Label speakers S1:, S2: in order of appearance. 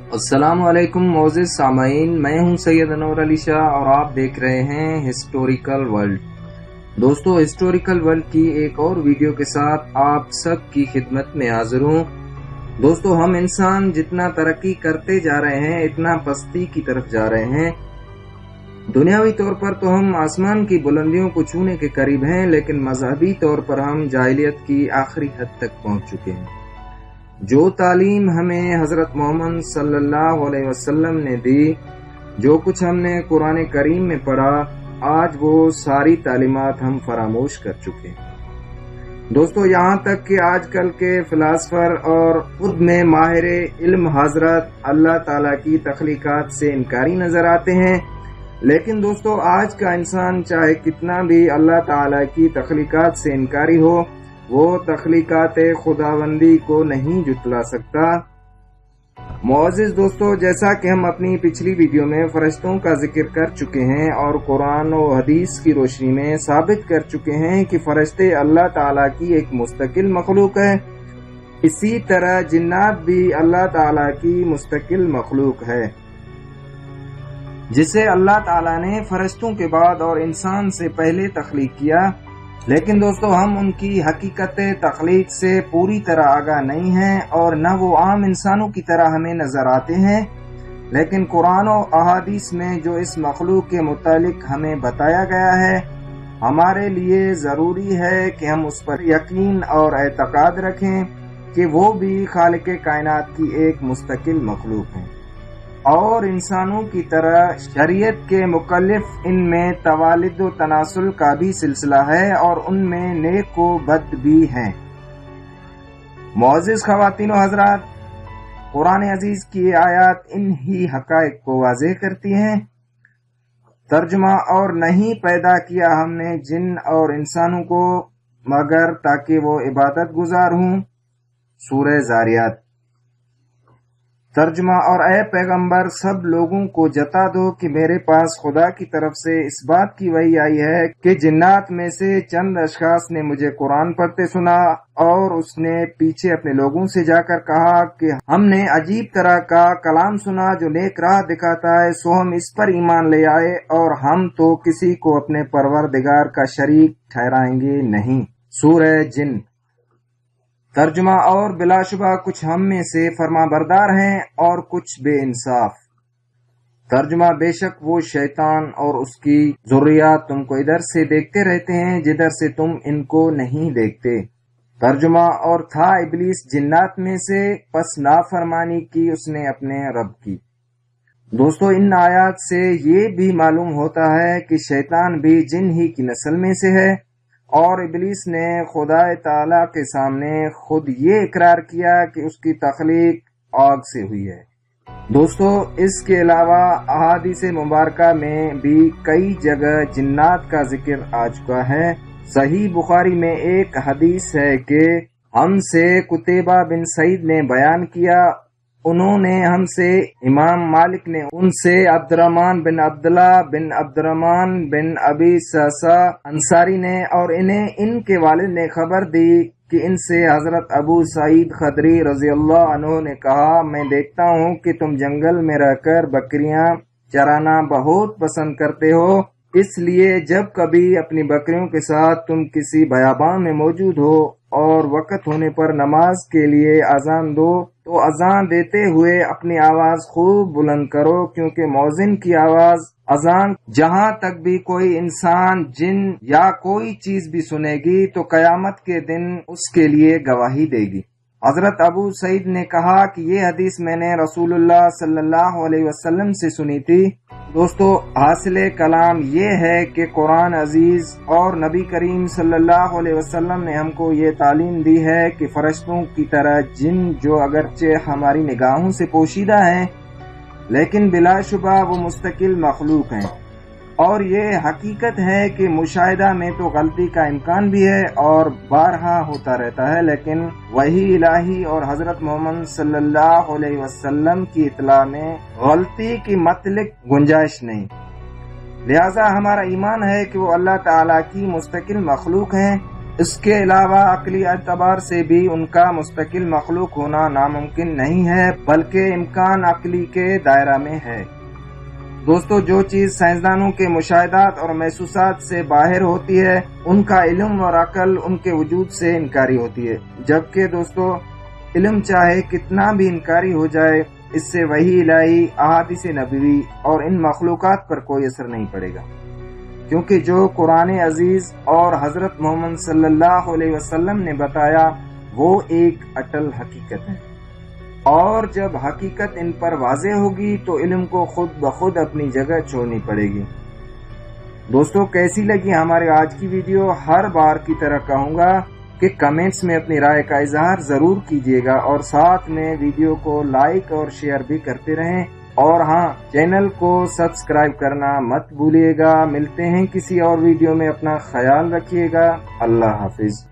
S1: अस्सलाम वालेकुम मोअज़्ज़िज़ सामाईन, मैं हूं सैयद अनवर अली शाह और आप देख रहे हैं हिस्टोरिकल वर्ल्ड। दोस्तों, हिस्टोरिकल वर्ल्ड की एक और वीडियो के साथ आप सब की खिदमत में हाजिर हूं। दोस्तों, हम इंसान जितना तरक्की करते जा रहे हैं इतना पस्ती की तरफ जा रहे हैं। दुनियावी तौर पर तो हम आसमान की बुलंदियों को छूने के करीब हैं, लेकिन मजहबी तौर पर हम जाहिलियत की आखिरी हद तक पहुंच चुके हैं। जो तालीम हमें हजरत मोहम्मद सल्लल्लाहु अलैहि वसल्लम ने दी, जो कुछ हमने कुरान करीम में पढ़ा, आज वो सारी तालीमात हम फरामोश कर चुके हैं। दोस्तों, यहाँ तक कि आजकल के फिलासफर और खुद में माहिर इल्म हजरत अल्लाह ताला की तख्लीकात से इनकारी नजर आते हैं। लेकिन दोस्तों, आज का इंसान चाहे कितना भी अल्लाह ताला की तख्लीकात से इनकारी हो, वो तख्लीकात खुदावंदी को नहीं जुटला सकता। मुअज़्ज़िज़ दोस्तों, जैसा कि हम अपनी पिछली वीडियो में फरिश्तों का जिक्र कर चुके हैं और कुरान और हदीस की रोशनी में साबित कर चुके हैं कि फरिश्ते अल्लाह ताला की एक मुस्तकिल मखलूक है, इसी तरह जिन्नात भी अल्लाह ताला की मुस्तकिल मखलूक है, जिसे अल्लाह ताला ने फरिश्तों के बाद और इंसान से पहले तख्लीक किया। लेकिन दोस्तों, हम उनकी हकीकत तख्लीक से पूरी तरह आगाह नहीं हैं और न वो आम इंसानों की तरह हमें नजर आते हैं। लेकिन कुरान और अहादीस में जो इस मखलूक के मुतालिक हमें बताया गया है, हमारे लिए जरूरी है कि हम उस पर यकीन और एतकाद रखें कि वो भी खालिक कायनात की एक मुस्तकिल मखलूक है और इंसानों की तरह शरीयत के मुकल्लिफ इनमें तवालिद व तनासुल का भी सिलसिला है और उनमें नेक व बद भी हैं। मुअज़्ज़िज़ ख़वातीन व हज़रात, कुरान अजीज की आयत इन ही हक़ाइक़ को वाज़ेह करती हैं। तर्जुमा: और नहीं पैदा किया हमने जिन और इंसानों को मगर ताकि वो इबादत गुजार हों। सूरह ज़ारियात। तर्जुमा: और ए पैगंबर, सब लोगों को जता दो कि मेरे पास खुदा की तरफ से इस बात की वही आई है कि जिन्नात में से चंद अशखास ने मुझे कुरान पढ़ते सुना और उसने पीछे अपने लोगों से जाकर कहा कि हमने अजीब तरह का कलाम सुना जो नेक राह दिखाता है, सो हम इस पर ईमान ले आए और हम तो किसी को अपने परवरदिगार का शरीक ठहराएंगे नहीं। सूरह जिन। तर्जुमा: और बिलाशुबा कुछ हम में से फरमाबरदार हैं और कुछ बेइंसाफ। तर्जुमा: बेशक वो शैतान और उसकी ज़ुर्रियात तुमको इधर से देखते रहते हैं जिधर से तुम इनको नहीं देखते। तर्जुमा: और था इब्लीस जिन्नात में से, पस नाफरमानी की उसने अपने रब की। दोस्तों, इन आयात से ये भी मालूम होता है कि शैतान भी जिन ही की नस्ल में से है और इब्लीस ने खुदा ताला के सामने खुद ये इकरार किया कि उसकी तख्लीक आग से हुई है। दोस्तों, इसके अलावा अहादीस मुबारका में भी कई जगह जिन्नात का जिक्र आ चुका है। सही बुखारी में एक हदीस है कि हमसे कुतैबा बिन सईद ने बयान किया, उन्होंने हमसे इमाम मालिक ने उनसे अब्दुर्रहमान बिन अब्दुल्लाह बिन अब्दुर्रहमान बिन अबी ससा अंसारी ने और इन्हें इनके वालिद ने खबर दी कि इनसे हजरत अबू सईद खदरी रजी अल्लाह अन्हु ने कहा, मैं देखता हूँ कि तुम जंगल में रहकर बकरियां चराना बहुत पसंद करते हो, इसलिए जब कभी अपनी बकरियों के साथ तुम किसी बयाबान में मौजूद हो और वक्त होने पर नमाज के लिए अजान दो, तो अजान देते हुए अपनी आवाज खूब बुलंद करो, क्योंकि मौजिन की आवाज अजान जहाँ तक भी कोई इंसान, जिन या कोई चीज भी सुनेगी तो कयामत के दिन उसके लिए गवाही देगी। हजरत अबू सईद ने कहा कि ये हदीस मैंने रसूलुल्लाह सल्लल्लाहु अलैहि वसल्लम से सुनी थी। दोस्तों, हासिले कलाम ये है कि कुरान अजीज और नबी करीम सल्लल्लाहु अलैहि वसल्लम ने हमको ये तालीम दी है कि फरिश्तों की तरह जिन, जो अगरचे हमारी निगाहों से पोशीदा हैं, लेकिन बिलाशुबा वो मुस्तकिल मखलूक हैं और ये हकीकत है कि मुशाहिदा में तो गलती का इम्कान भी है और बारहा होता रहता है, लेकिन वही इलाही और हजरत मोहम्मद सल्लल्लाहु अलैहि वसल्लम की इत्ला में गलती की मतलब गुंजाइश नहीं। लिहाजा हमारा ईमान है कि वो अल्लाह ताला की मुस्तकिल मखलूक हैं اس کے علاوہ عقلی اعتبار سے بھی ان کا مستقل مخلوق ہونا ناممکن نہیں ہے، بلکہ امکان عقلی کے دائرہ میں ہے۔ دوستو، جو چیز سائنسدانوں کے مشاہدات اور محسوسات سے باہر ہوتی ہے، ان کا علم اور عقل ان کے وجود سے انکاری ہوتی ہے، جبکہ دوستو علم چاہے کتنا بھی انکاری ہو جائے، اس سے وحی الہی، احادیث نبوی اور ان مخلوقات پر کوئی اثر نہیں پڑے گا، کیونکہ جو قرآن عزیز اور حضرت محمد صلی اللہ علیہ وسلم نے بتایا وہ ایک اٹل حقیقت ہے، اور جب حقیقت ان پر واضح ہوگی تو علم کو خود بخود اپنی جگہ چھوڑنی پڑے گی۔ دوستو، کیسی لگی ہماری آج کی ویڈیو؟ ہر بار کی طرح کہوں گا کہ کمنٹس میں اپنی رائے کا اظہار ضرور کیجیے گا، اور ساتھ میں ویڈیو کو لائک اور شیئر بھی کرتے رہیں، اور ہاں، چینل کو سبسکرائب کرنا مت بھولیے گا۔ ملتے ہیں کسی اور ویڈیو میں، اپنا خیال رکھیے گا۔ اللہ حافظ۔